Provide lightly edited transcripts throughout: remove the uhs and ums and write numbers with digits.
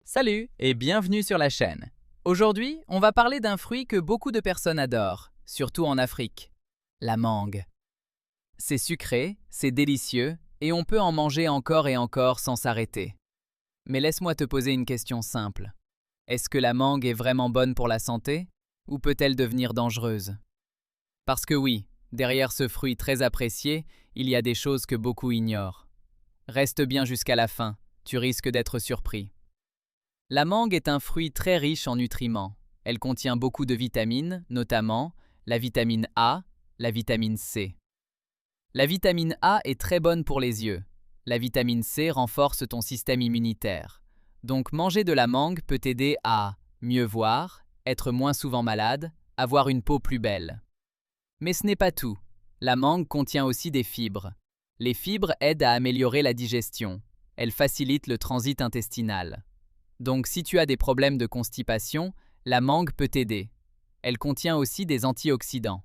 Salut et bienvenue sur la chaîne. Aujourd'hui, on va parler d'un fruit que beaucoup de personnes adorent, surtout en Afrique, la mangue. C'est sucré, c'est délicieux et on peut en manger encore et encore sans s'arrêter. Mais laisse-moi te poser une question simple. Est-ce que la mangue est vraiment bonne pour la santé ou peut-elle devenir dangereuse? Parce que oui, derrière ce fruit très apprécié, il y a des choses que beaucoup ignorent. Reste bien jusqu'à la fin, tu risques d'être surpris. La mangue est un fruit très riche en nutriments. Elle contient beaucoup de vitamines, notamment la vitamine A, la vitamine C. La vitamine A est très bonne pour les yeux. La vitamine C renforce ton système immunitaire. Donc manger de la mangue peut t'aider à mieux voir, être moins souvent malade, avoir une peau plus belle. Mais ce n'est pas tout. La mangue contient aussi des fibres. Les fibres aident à améliorer la digestion. Elles facilitent le transit intestinal. Donc si tu as des problèmes de constipation, la mangue peut t'aider. Elle contient aussi des antioxydants.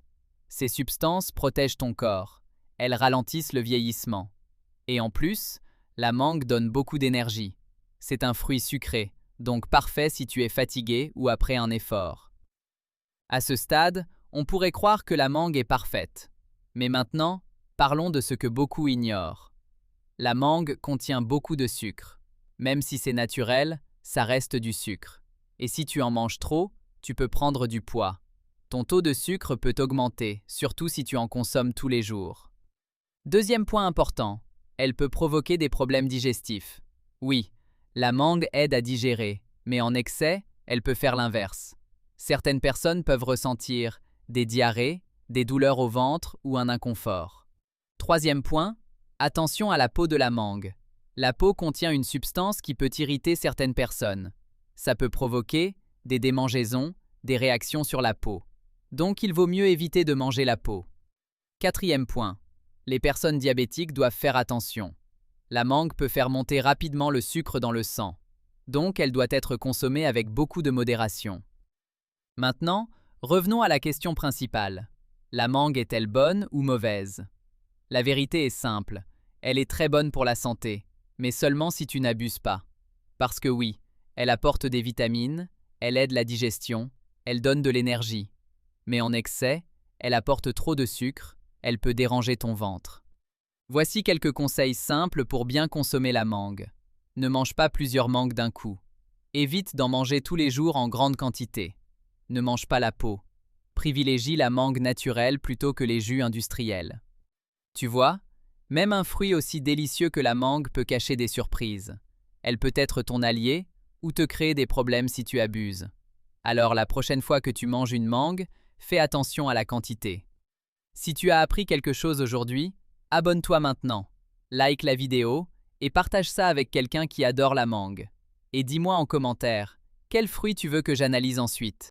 Ces substances protègent ton corps. Elles ralentissent le vieillissement. Et en plus, la mangue donne beaucoup d'énergie. C'est un fruit sucré, donc parfait si tu es fatigué ou après un effort. À ce stade, on pourrait croire que la mangue est parfaite. Mais maintenant, parlons de ce que beaucoup ignorent. La mangue contient beaucoup de sucre. Même si c'est naturel, ça reste du sucre. Et si tu en manges trop, tu peux prendre du poids. Ton taux de sucre peut augmenter, surtout si tu en consommes tous les jours. Deuxième point important, elle peut provoquer des problèmes digestifs. Oui, la mangue aide à digérer, mais en excès, elle peut faire l'inverse. Certaines personnes peuvent ressentir des diarrhées, des douleurs au ventre ou un inconfort. Troisième point, attention à la peau de la mangue. La peau contient une substance qui peut irriter certaines personnes. Ça peut provoquer des démangeaisons, des réactions sur la peau. Donc il vaut mieux éviter de manger la peau. Quatrième point, les personnes diabétiques doivent faire attention. La mangue peut faire monter rapidement le sucre dans le sang. Donc elle doit être consommée avec beaucoup de modération. Maintenant, revenons à la question principale. La mangue est-elle bonne ou mauvaise? La vérité est simple. Elle est très bonne pour la santé, mais seulement si tu n'abuses pas. Parce que oui, elle apporte des vitamines, elle aide la digestion, elle donne de l'énergie. Mais en excès, elle apporte trop de sucre, elle peut déranger ton ventre. Voici quelques conseils simples pour bien consommer la mangue. Ne mange pas plusieurs mangues d'un coup. Évite d'en manger tous les jours en grande quantité. Ne mange pas la peau. Privilégie la mangue naturelle plutôt que les jus industriels. Tu vois, même un fruit aussi délicieux que la mangue peut cacher des surprises. Elle peut être ton allié ou te créer des problèmes si tu abuses. Alors la prochaine fois que tu manges une mangue, fais attention à la quantité. Si tu as appris quelque chose aujourd'hui, abonne-toi maintenant, like la vidéo et partage ça avec quelqu'un qui adore la mangue. Et dis-moi en commentaire, quel fruit tu veux que j'analyse ensuite.